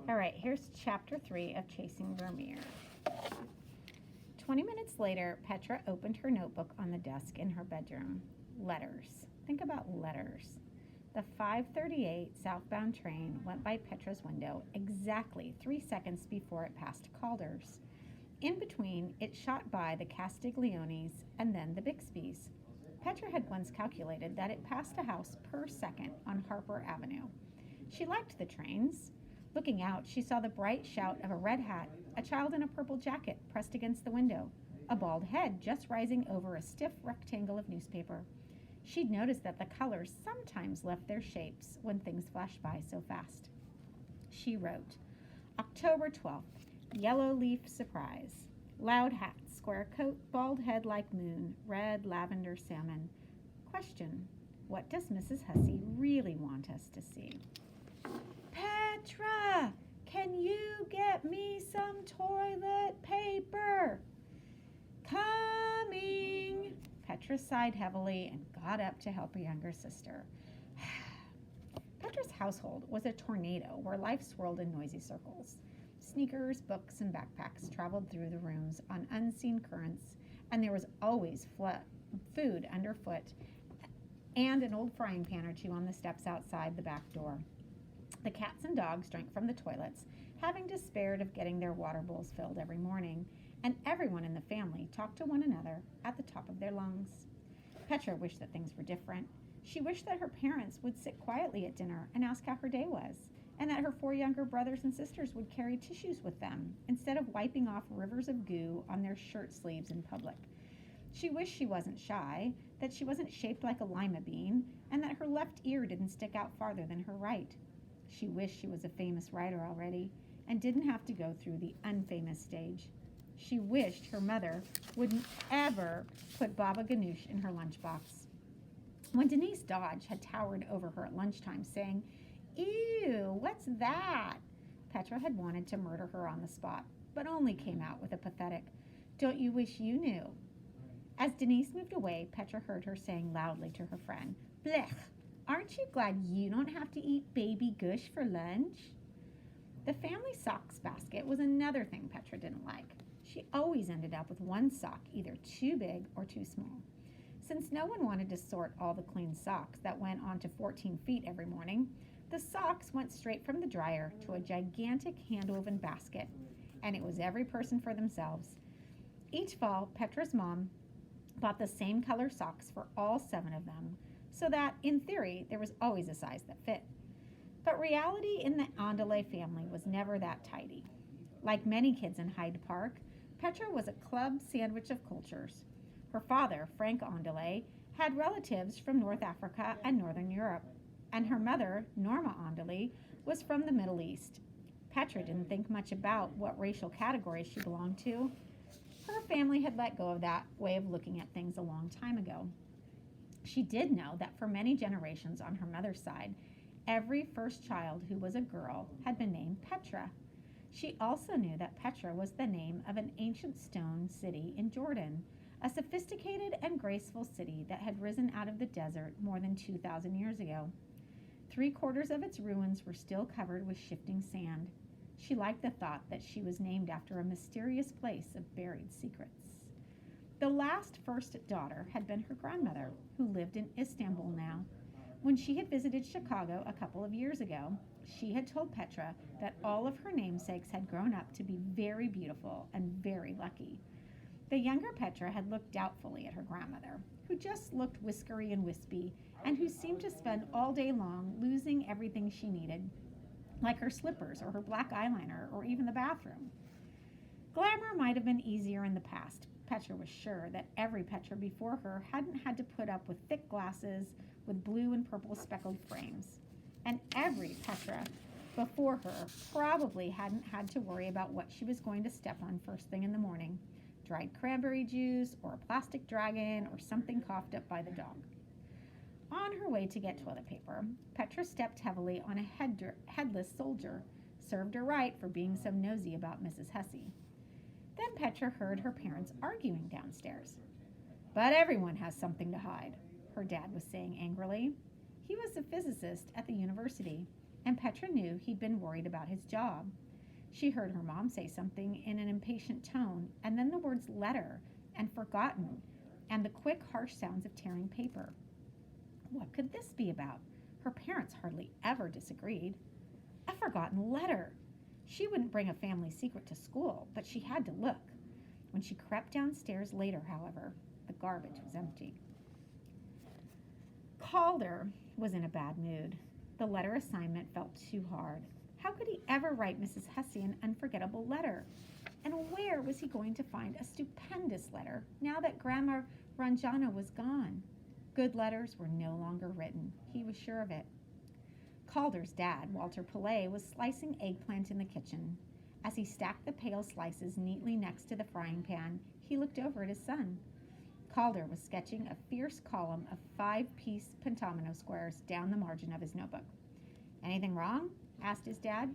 All right, here's chapter 3 of Chasing Vermeer. 20 minutes later, Petra opened her notebook on the desk in her bedroom. Letters. Think about letters. The 5:38 southbound train went by Petra's window exactly 3 seconds before it passed Calder's. In between, it shot by the Castiglionis and then the Bixbys. Petra had once calculated that it passed a house per second on Harper Avenue. She liked the trains. Looking out, she saw the bright shout of a red hat, a child in a purple jacket pressed against the window, a bald head just rising over a stiff rectangle of newspaper. She'd noticed that the colors sometimes left their shapes when things flashed by so fast. She wrote, October 12th, yellow leaf surprise. Loud hat, square coat, bald head like moon, red lavender salmon. Question, what does Mrs. Hussey really want us to see? Petra, can you get me some toilet paper? Coming. Petra sighed heavily and got up to help her younger sister. Petra's household was a tornado where life swirled in noisy circles. Sneakers, books, and backpacks traveled through the rooms on unseen currents, and there was always food underfoot and an old frying pan or two on the steps outside the back door. The cats and dogs drank from the toilets, having despaired of getting their water bowls filled every morning, and everyone in the family talked to one another at the top of their lungs. Petra wished that things were different. She wished that her parents would sit quietly at dinner and ask how her day was, and that her 4 younger brothers and sisters would carry tissues with them instead of wiping off rivers of goo on their shirt sleeves in public. She wished she wasn't shy, that she wasn't shaped like a lima bean, and that her left ear didn't stick out farther than her right. She wished she was a famous writer already and didn't have to go through the unfamous stage. She wished her mother wouldn't ever put baba ganoush in her lunchbox. When Denise Dodge had towered over her at lunchtime saying, "Ew, what's that?" Petra had wanted to murder her on the spot, but only came out with a pathetic, "Don't you wish you knew?" As Denise moved away, Petra heard her saying loudly to her friend, "Blech, aren't you glad you don't have to eat baby gush for lunch?" The family socks basket was another thing Petra didn't like. She always ended up with one sock either too big or too small. Since no one wanted to sort all the clean socks that went onto 14 feet every morning, the socks went straight from the dryer to a gigantic hand-woven basket, and it was every person for themselves. Each fall, Petra's mom bought the same color socks for all 7 of them, so that, in theory, there was always a size that fit. But reality in the Andale family was never that tidy. Like many kids in Hyde Park, Petra was a club sandwich of cultures. Her father, Frank Andale, had relatives from North Africa and Northern Europe, and her mother, Norma Andale, was from the Middle East. Petra didn't think much about what racial category she belonged to. Her family had let go of that way of looking at things a long time ago. She did know that for many generations on her mother's side, every first child who was a girl had been named Petra. She also knew that Petra was the name of an ancient stone city in Jordan, a sophisticated and graceful city that had risen out of the desert more than 2,000 years ago. 3/4 of its ruins were still covered with shifting sand. She liked the thought that she was named after a mysterious place of buried secrets. The last first daughter had been her grandmother, who lived in Istanbul now. When she had visited Chicago a couple of years ago, she had told Petra that all of her namesakes had grown up to be very beautiful and very lucky. The younger Petra had looked doubtfully at her grandmother, who just looked whiskery and wispy, and who seemed to spend all day long losing everything she needed, like her slippers or her black eyeliner or even the bathroom. Glamour might have been easier in the past. Petra was sure that every Petra before her hadn't had to put up with thick glasses with blue and purple speckled frames. And every Petra before her probably hadn't had to worry about what she was going to step on first thing in the morning, dried cranberry juice or a plastic dragon or something coughed up by the dog. On her way to get toilet paper, Petra stepped heavily on a headless soldier, served her right for being so nosy about Mrs. Hussey. Then Petra heard her parents arguing downstairs. "But everyone has something to hide," her dad was saying angrily. He was a physicist at the university. and Petra knew he'd been worried about his job. She heard her mom say something in an impatient tone, and then the words letter and forgotten, and the quick, harsh sounds of tearing paper. What could this be about? Her parents hardly ever disagreed. A forgotten letter! She wouldn't bring a family secret to school, but she had to look. When she crept downstairs later, however, the garbage was empty. Calder was in a bad mood. The letter assignment felt too hard. How could he ever write Mrs. Hussey an unforgettable letter? And where was he going to find a stupendous letter now that Grandma Ranjana was gone? Good letters were no longer written. He was sure of it. Calder's dad, Walter Pillay, was slicing eggplant in the kitchen. As he stacked the pale slices neatly next to the frying pan, he looked over at his son. Calder was sketching a fierce column of 5-piece pentomino squares down the margin of his notebook. "Anything wrong?" asked his dad.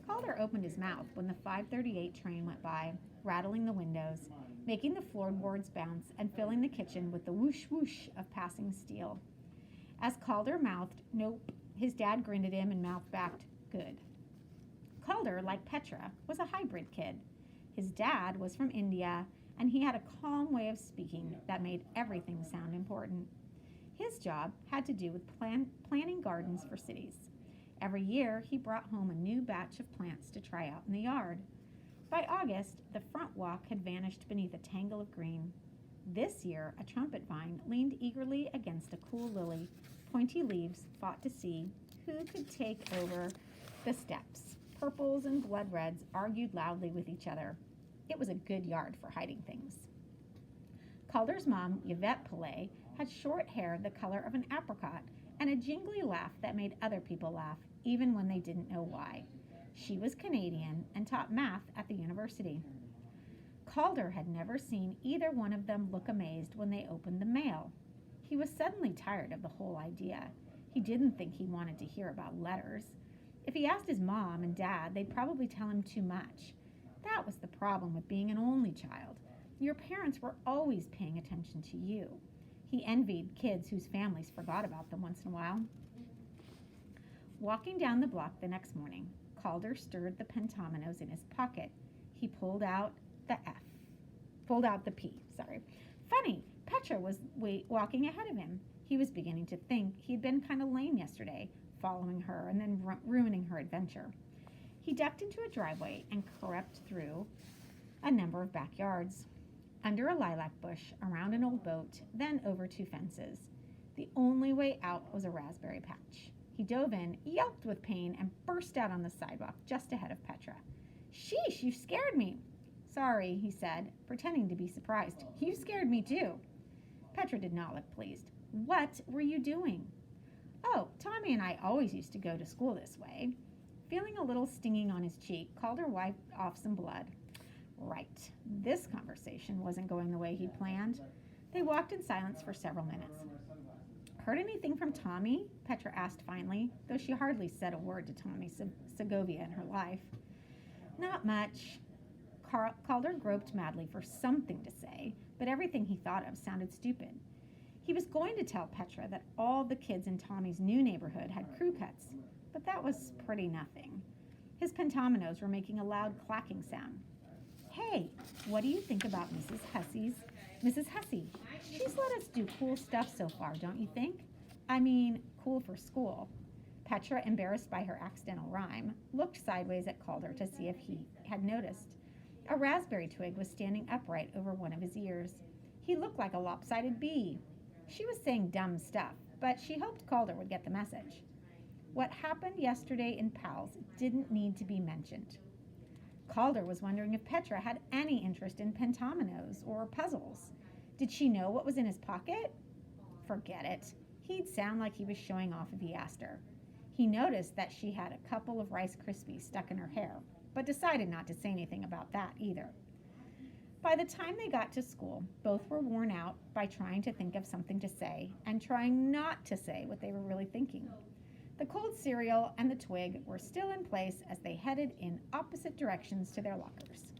Calder opened his mouth when the 5:38 train went by, rattling the windows, making the floorboards bounce, and filling the kitchen with the whoosh whoosh of passing steel. As Calder mouthed, "Nope," his dad grinned at him and mouthed back, "Good." Calder, like Petra, was a hybrid kid. His dad was from India, and he had a calm way of speaking that made everything sound important. His job had to do with planting gardens for cities. Every year, he brought home a new batch of plants to try out in the yard. By August, the front walk had vanished beneath a tangle of green. This year, a trumpet vine leaned eagerly against a cool lily. Pointy leaves fought to see who could take over the steps. Purples and blood reds argued loudly with each other. It was a good yard for hiding things. Calder's mom, Yvette Pillay, had short hair the color of an apricot and a jingly laugh that made other people laugh, even when they didn't know why. She was Canadian and taught math at the university. Calder had never seen either one of them look amazed when they opened the mail. He was suddenly tired of the whole idea. He didn't think he wanted to hear about letters. If he asked his mom and dad, they'd probably tell him too much. That was the problem with being an only child. Your parents were always paying attention to you. He envied kids whose families forgot about them once in a while. Walking down the block the next morning, Calder stirred the pentominoes in his pocket. He pulled out the P. Funny, Petra was walking ahead of him. He was beginning to think he'd been kind of lame yesterday, following her and then ruining her adventure. He ducked into a driveway and crept through a number of backyards, under a lilac bush, around an old boat, then over 2 fences. The only way out was a raspberry patch. He dove in, yelped with pain, and burst out on the sidewalk just ahead of Petra. "Sheesh, you scared me." "Sorry," he said, pretending to be surprised. "You scared me too." Petra did not look pleased. "What were you doing?" "Oh, Tommy and I always used to go to school this way." Feeling a little stinging on his cheek, Calder wiped off some blood. Right. This conversation wasn't going the way he'd planned. They walked in silence for several minutes. "Heard anything from Tommy?" Petra asked finally, though she hardly said a word to Tommy Segovia in her life. "Not much." Calder groped madly for something to say, but everything he thought of sounded stupid. He was going to tell Petra that all the kids in Tommy's new neighborhood had crew cuts, but that was pretty nothing. His pentominoes were making a loud clacking sound. "Hey, what do you think about Mrs. Hussey? She's let us do cool stuff so far, don't you think? I mean, cool for school." Petra, embarrassed by her accidental rhyme, looked sideways at Calder to see if he had noticed. A raspberry twig was standing upright over one of his ears. He looked like a lopsided bee. She was saying dumb stuff, but she hoped Calder would get the message. What happened yesterday in Powell's didn't need to be mentioned. Calder was wondering if Petra had any interest in pentominoes or puzzles. Did she know what was in his pocket? Forget it. He'd sound like he was showing off if he asked her. He noticed that she had a couple of Rice Krispies stuck in her hair, but decided not to say anything about that either. By the time they got to school, both were worn out by trying to think of something to say and trying not to say what they were really thinking. The cold cereal and the twig were still in place as they headed in opposite directions to their lockers.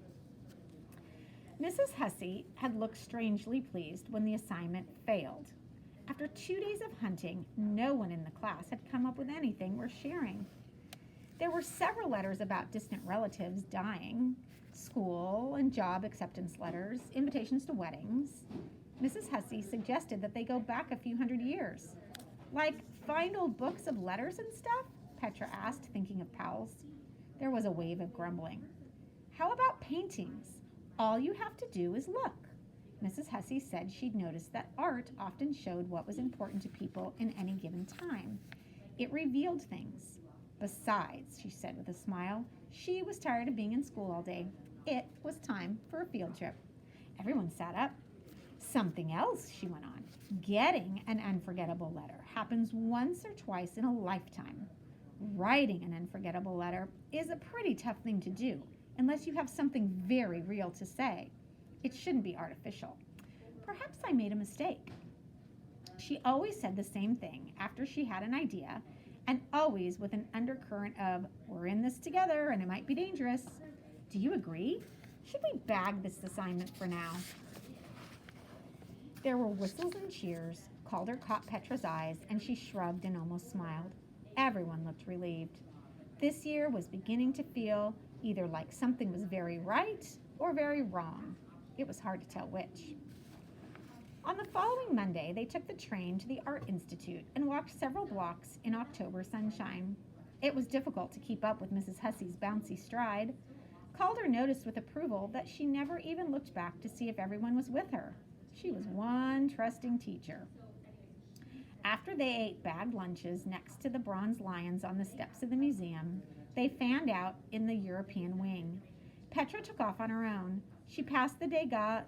Mrs. Hussey had looked strangely pleased when the assignment failed. After 2 days of hunting, no one in the class had come up with anything worth sharing. There were several letters about distant relatives dying, school and job acceptance letters, invitations to weddings. Mrs. Hussey suggested that they go back a few hundred years. Like find old books of letters and stuff? Petra asked, thinking of pals. There was a wave of grumbling. How about paintings? All you have to do is look. Mrs. Hussey said she'd noticed that art often showed what was important to people in any given time. It revealed things. Besides, she said with a smile, she was tired of being in school all day. It was time for a field trip. Everyone sat up. Something else, she went on. Getting an unforgettable letter happens once or twice in a lifetime. Writing an unforgettable letter is a pretty tough thing to do, unless you have something very real to say. It shouldn't be artificial. Perhaps I made a mistake. She always said the same thing after she had an idea, and always with an undercurrent of, we're in this together and it might be dangerous. Do you agree? Should we bag this assignment for now? There were whistles and cheers. Calder caught Petra's eyes, and she shrugged and almost smiled. Everyone looked relieved. This year was beginning to feel either like something was very right or very wrong. It was hard to tell which. On the following Monday, they took the train to the Art Institute and walked several blocks in October sunshine. It was difficult to keep up with Mrs. Hussey's bouncy stride. Calder noticed with approval that she never even looked back to see if everyone was with her. She was one trusting teacher. After they ate bagged lunches next to the bronze lions on the steps of the museum, they fanned out in the European wing. Petra took off on her own. She passed the Degas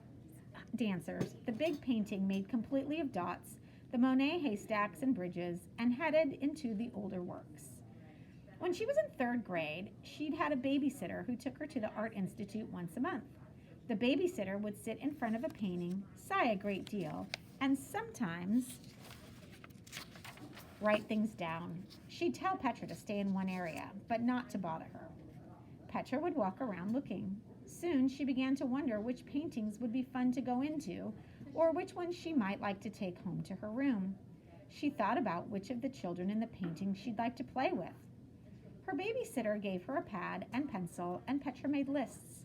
dancers, the big painting made completely of dots, the Monet haystacks and bridges, and headed into the older works. When she was in third grade, she'd had a babysitter who took her to the Art Institute once a month. The babysitter would sit in front of a painting, sigh a great deal, and sometimes write things down. She'd tell Petra to stay in one area, but not to bother her. Petra would walk around looking. Soon she began to wonder which paintings would be fun to go into, or which ones she might like to take home to her room. She thought about which of the children in the painting she'd like to play with. Her babysitter gave her a pad and pencil, and Petra made lists.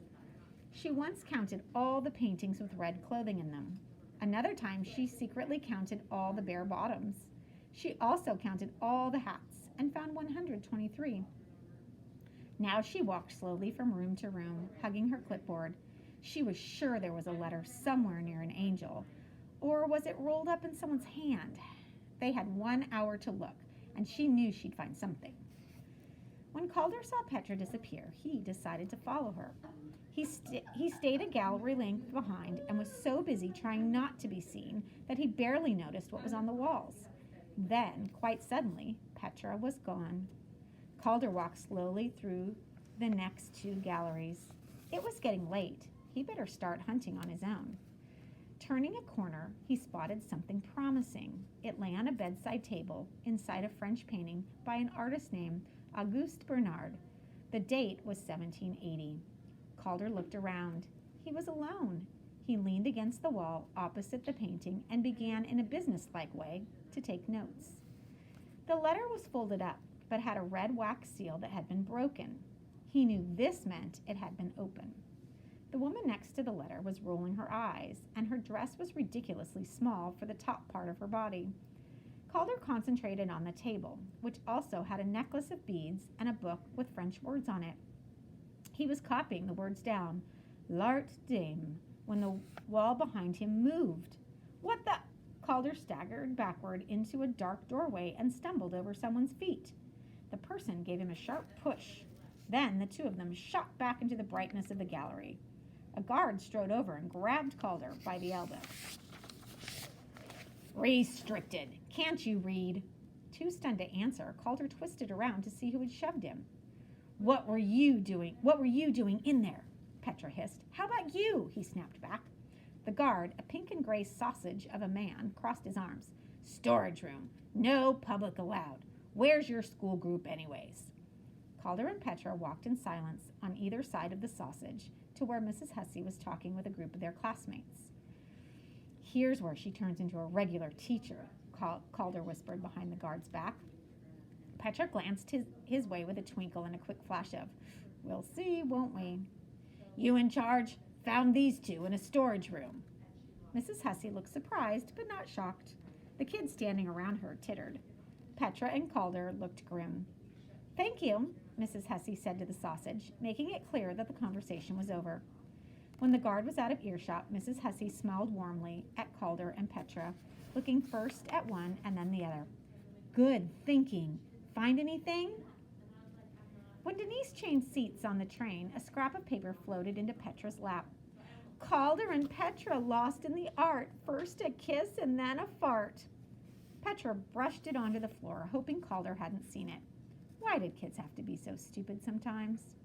She once counted all the paintings with red clothing in them. Another time she secretly counted all the bare bottoms. She also counted all the hats and found 123. Now she walked slowly from room to room, hugging her clipboard. She was sure there was a letter somewhere near an angel. Or was it rolled up in someone's hand? They had 1 hour to look, and she knew she'd find something. When Calder saw Petra disappear, he decided to follow her. He stayed a gallery length behind and was so busy trying not to be seen that he barely noticed what was on the walls. Then, quite suddenly, Petra was gone. Calder walked slowly through the next two galleries. It was getting late. He better start hunting on his own. Turning a corner, he spotted something promising. It lay on a bedside table inside a French painting by an artist named Auguste Bernard. The date was 1780. Calder looked around. He was alone. He leaned against the wall opposite the painting and began in a businesslike way to take notes. The letter was folded up, but had a red wax seal that had been broken. He knew this meant it had been open. The woman next to the letter was rolling her eyes, and her dress was ridiculously small for the top part of her body. Calder concentrated on the table, which also had a necklace of beads and a book with French words on it. He was copying the words down, L'Art Dame, when the wall behind him moved. What the? Calder staggered backward into a dark doorway and stumbled over someone's feet. The person gave him a sharp push. Then the two of them shot back into the brightness of the gallery. A guard strode over and grabbed Calder by the elbow. Restricted. Can't you read? Too stunned to answer, Calder twisted around to see who had shoved him. What were you doing in there? Petra hissed. How about you? He snapped back. The guard, a pink and gray sausage of a man, crossed his arms. Storage room. No public allowed. Where's your school group anyways? Calder and Petra walked in silence on either side of the sausage to where Mrs. Hussey was talking with a group of their classmates. Here's where she turns into a regular teacher, Calder whispered behind the guard's back. Petra glanced his way with a twinkle and a quick flash of, "We'll see, won't we?" "You in charge? Found these two in a storage room." Mrs. Hussey looked surprised, but not shocked. The kids standing around her tittered. Petra and Calder looked grim. "Thank you," Mrs. Hussey said to the sausage, making it clear that the conversation was over. When the guard was out of earshot, Mrs. Hussey smiled warmly at Calder and Petra, looking first at one and then the other. "Good thinking. Find anything?" When Denise changed seats on the train, a scrap of paper floated into Petra's lap. "Calder and Petra lost in the art. First a kiss and then a fart." Petra brushed it onto the floor, hoping Calder hadn't seen it. Why did kids have to be so stupid sometimes?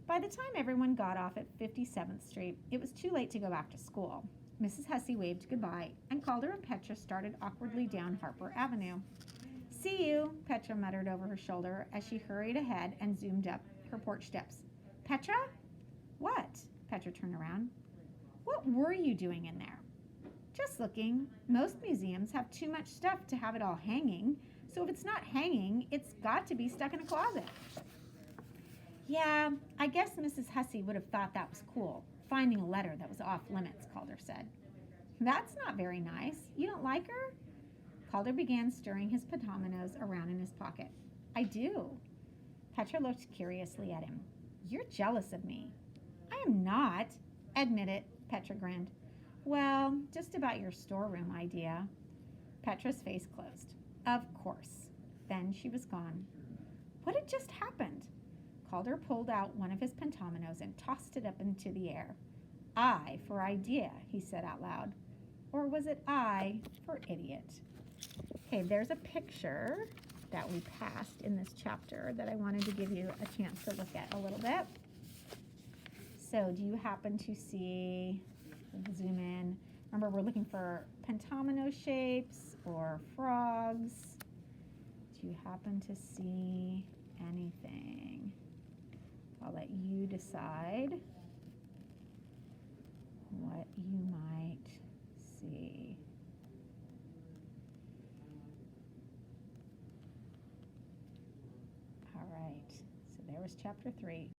By the time everyone got off at 57th Street, it was too late to go back to school. Mrs. Hussey waved goodbye, and Calder and Petra started awkwardly down Harper Avenue. "See you," Petra muttered over her shoulder as she hurried ahead and zoomed up her porch steps. "Petra?" "What?" Petra turned around. "What were you doing in there?" "Just looking. Most museums have too much stuff to have it all hanging, so if it's not hanging, it's got to be stuck in a closet." "Yeah, I guess Mrs. Hussey would have thought that was cool, finding a letter that was off limits," Calder said. "That's not very nice. You don't like her?" Calder began stirring his pentominoes around in his pocket. "I do." Petra looked curiously at him. "You're jealous of me." "I am not." "Admit it," Petra grinned. "Well, just about your storeroom idea." Petra's face closed. "Of course." Then she was gone. What had just happened? Calder pulled out one of his pentominoes and tossed it up into the air. "I for idea," he said out loud. Or was it I for idiot? Okay, there's a picture that we passed in this chapter that I wanted to give you a chance to look at a little bit. So do you happen to see, zoom in, remember we're looking for pentomino shapes or frogs. Do you happen to see anything? I'll let you decide what you might see. All right, so there was chapter 3.